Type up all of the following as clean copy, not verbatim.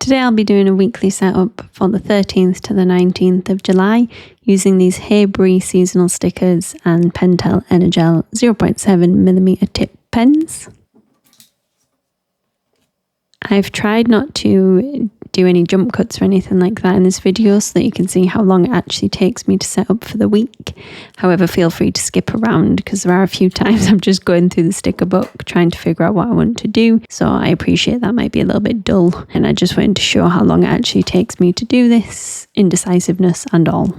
Today I'll be doing a weekly setup for the 13th to the 19th of July using these Haybury seasonal stickers and Pentel Energel 0.7mm tip pens. I've tried not to do any jump cuts or anything like that in this video so that you can see how long it actually takes me to set up for the week. However, feel free to skip around because there are a few times I'm just going through the sticker book trying to figure out what I want to do. So I appreciate that might be a little bit dull, and I just wanted to show how long it actually takes me to do this, indecisiveness and all.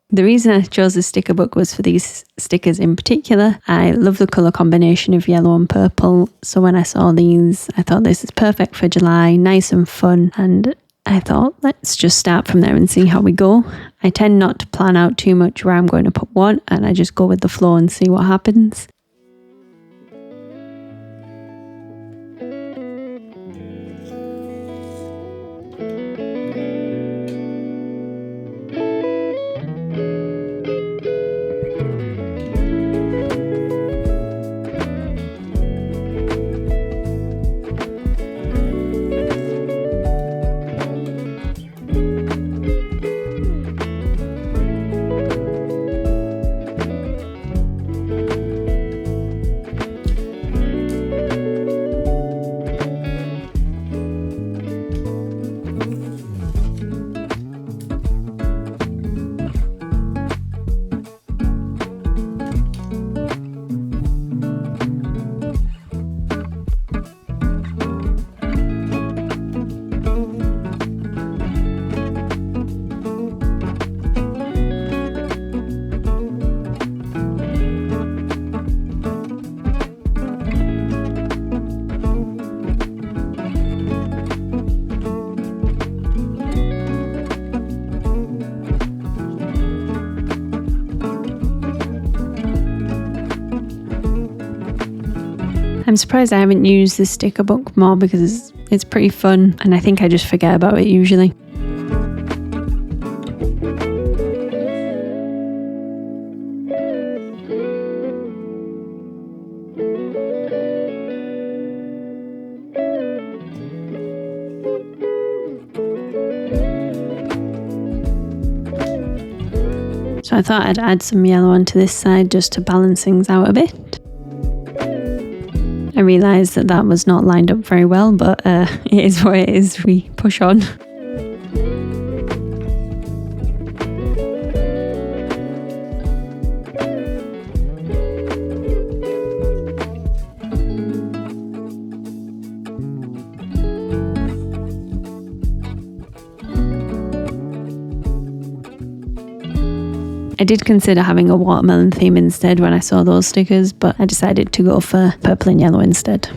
The reason I chose the sticker book was for these stickers in particular. I love the colour combination of yellow and purple, so when I saw these I thought this is perfect for July, nice and fun, and I thought let's just start from there and see how we go. I tend not to plan out too much where I'm going to put what, and I just go with the flow and see what happens. I'm surprised I haven't used this sticker book more because it's pretty fun, and I think I just forget about it usually. So I thought I'd add some yellow onto this side just to balance things out a bit. I realised that was not lined up very well, but it is what it is, we push on. I did consider having a watermelon theme instead when I saw those stickers, but I decided to go for purple and yellow instead.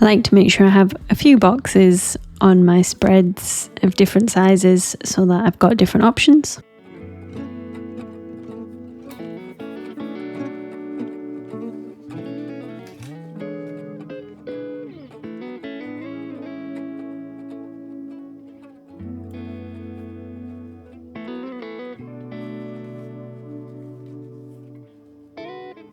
I like to make sure I have a few boxes on my spreads of different sizes so that I've got different options.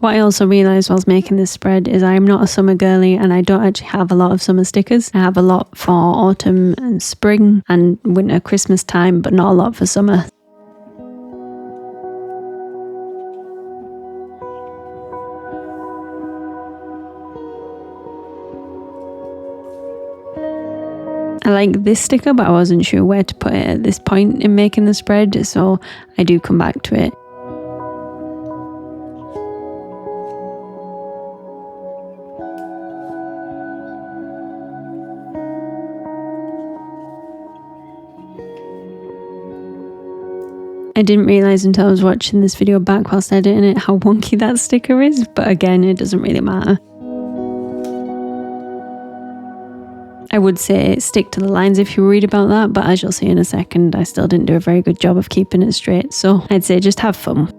What I also realised whilst making this spread is I'm not a summer girly and I don't actually have a lot of summer stickers. I have a lot for autumn and spring and winter, Christmas time, but not a lot for summer. I like this sticker, but I wasn't sure where to put it at this point in making the spread, so I do come back to it. I didn't realise until I was watching this video back whilst editing it how wonky that sticker is, but again, it doesn't really matter. I would say stick to the lines if you read about that, but as you'll see in a second, I still didn't do a very good job of keeping it straight, so I'd say just have fun.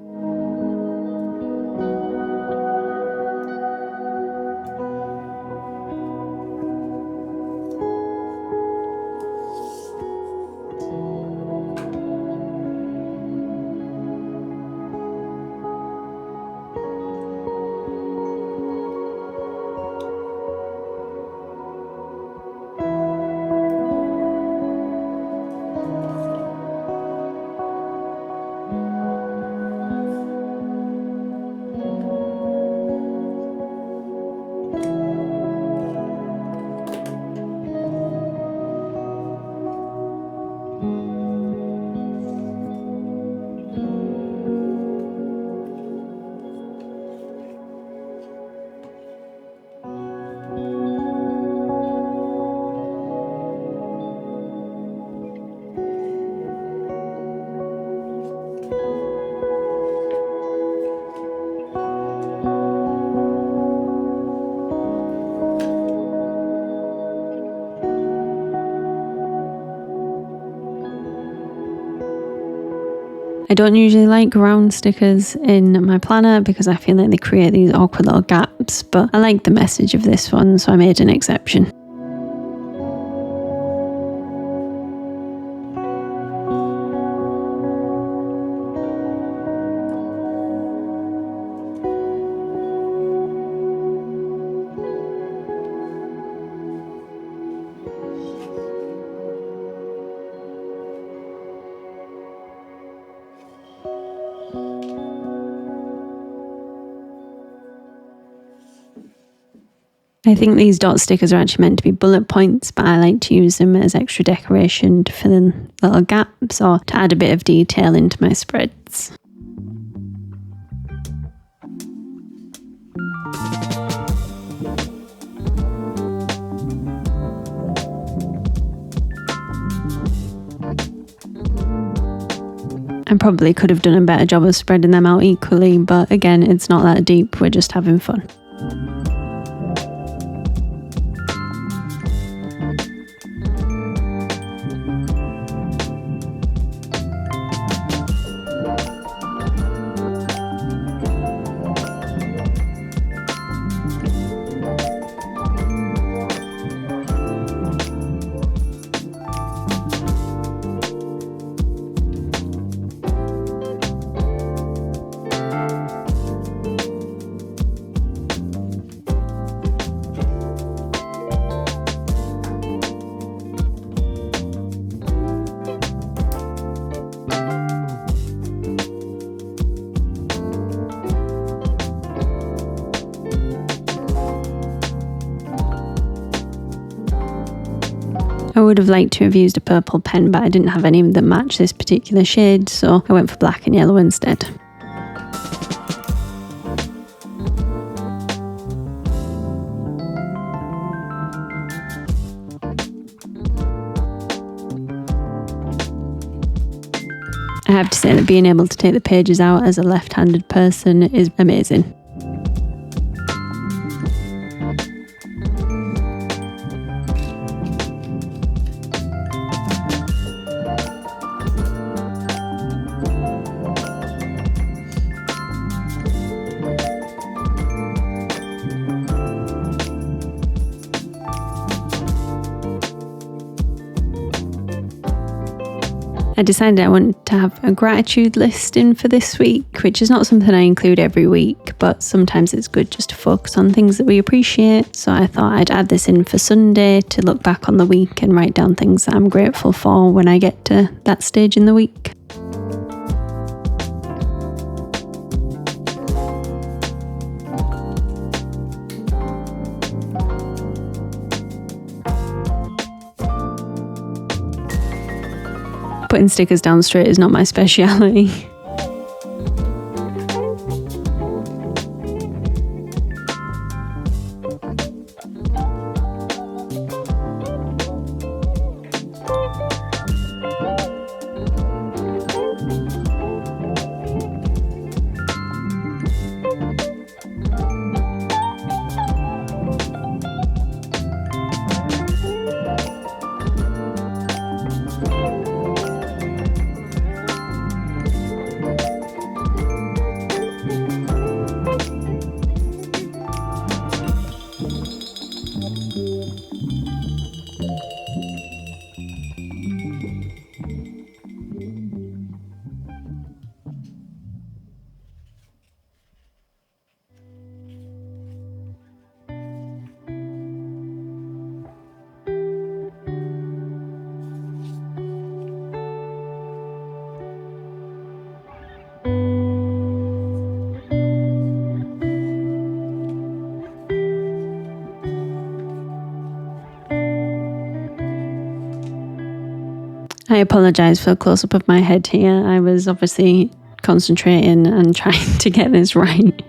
I don't usually like round stickers in my planner because I feel like they create these awkward little gaps, but I like the message of this one, so I made an exception. I think these dot stickers are actually meant to be bullet points, but I like to use them as extra decoration to fill in little gaps or to add a bit of detail into my spreads. I probably could have done a better job of spreading them out equally, but again, it's not that deep, we're just having fun. I would have liked to have used a purple pen, but I didn't have any that match this particular shade, so I went for black and yellow instead. I have to say that being able to take the pages out as a left-handed person is amazing. I decided I wanted to have a gratitude list in for this week, which is not something I include every week, but sometimes it's good just to focus on things that we appreciate. So I thought I'd add this in for Sunday to look back on the week and write down things that I'm grateful for when I get to that stage in the week. Putting stickers down straight is not my speciality. I apologise for a close-up of my head here. I was obviously concentrating and trying to get this right.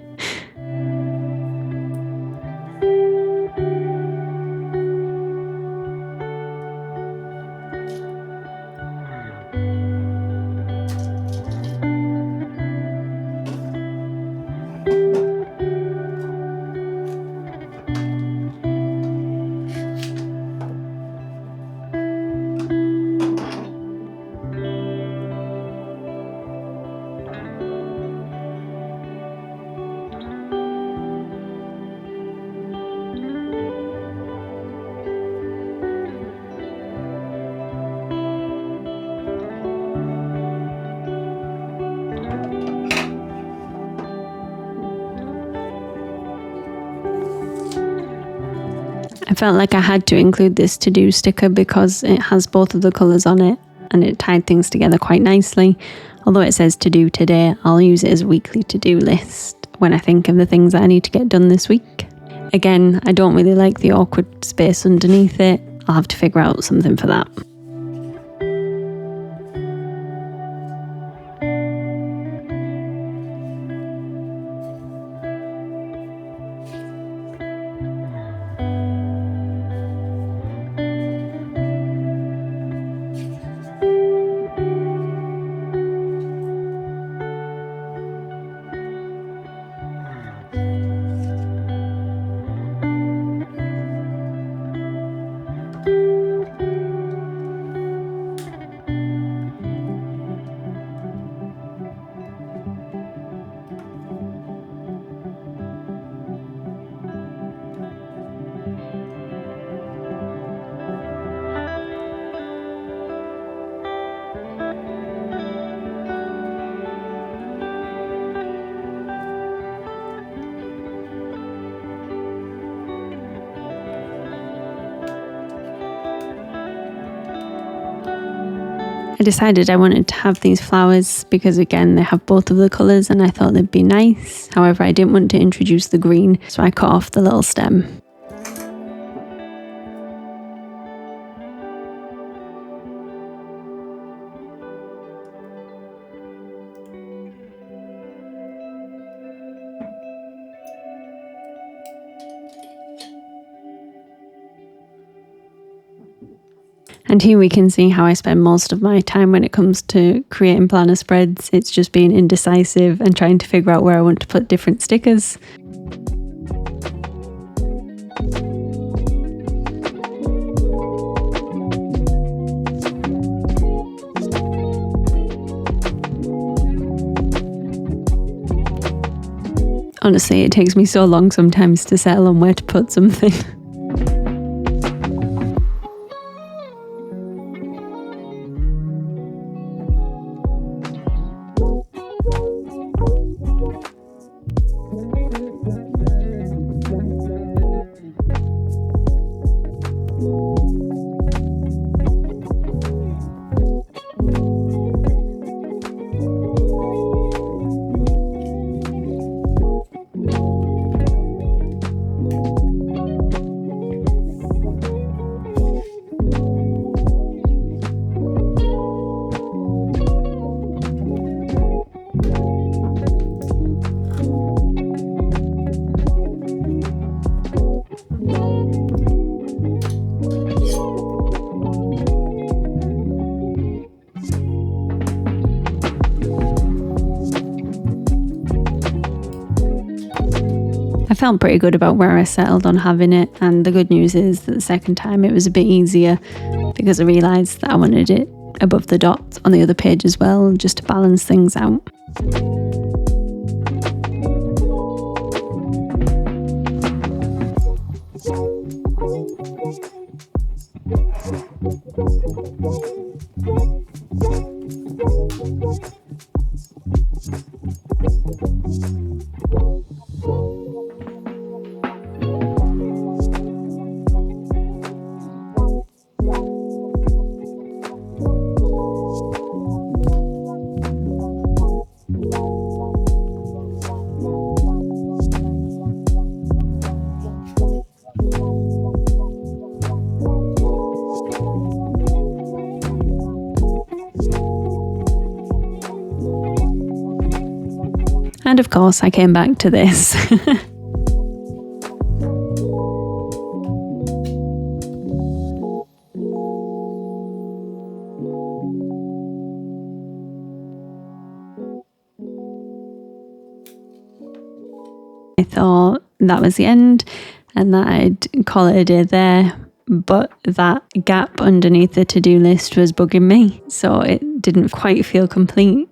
I felt like I had to include this to-do sticker because it has both of the colours on it and it tied things together quite nicely. Although it says to do today, I'll use it as a weekly to-do list when I think of the things that I need to get done this week. Again, I don't really like the awkward space underneath it. I'll have to figure out something for that. I decided I wanted to have these flowers because again they have both of the colours and I thought they'd be nice. However, I didn't want to introduce the green, so I cut off the little stem. And here we can see how I spend most of my time when it comes to creating planner spreads. It's just being indecisive and trying to figure out where I want to put different stickers. Honestly, it takes me so long sometimes to settle on where to put something. I felt pretty good about where I settled on having it, and the good news is that the second time it was a bit easier because I realised that I wanted it above the dots on the other page as well, just to balance things out. And of course I came back to this. I thought that was the end and that I'd call it a day there, but that gap underneath the to-do list was bugging me, so it didn't quite feel complete.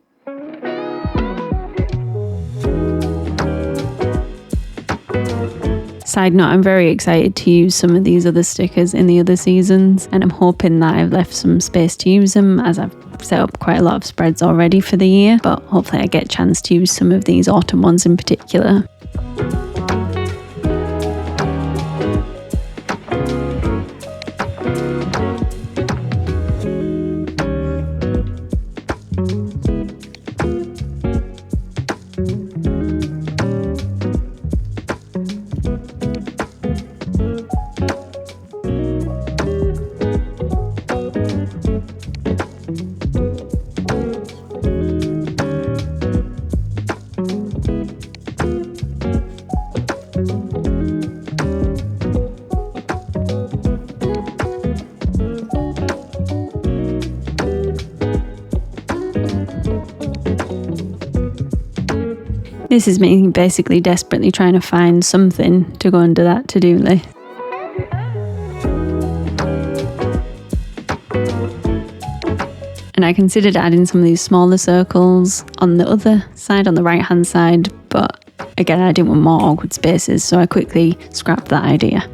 Side note, I'm very excited to use some of these other stickers in the other seasons, and I'm hoping that I've left some space to use them, as I've set up quite a lot of spreads already for the year, but hopefully I get a chance to use some of these autumn ones in particular. This is me basically desperately trying to find something to go under that to-do list. And I considered adding some of these smaller circles on the other side, on the right hand side, but again I didn't want more awkward spaces, so I quickly scrapped that idea.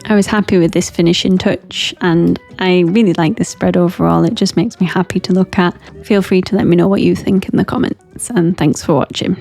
I was happy with this finishing touch and I really like this spread overall. It just makes me happy to look at. Feel free to let me know what you think in the comments, and thanks for watching.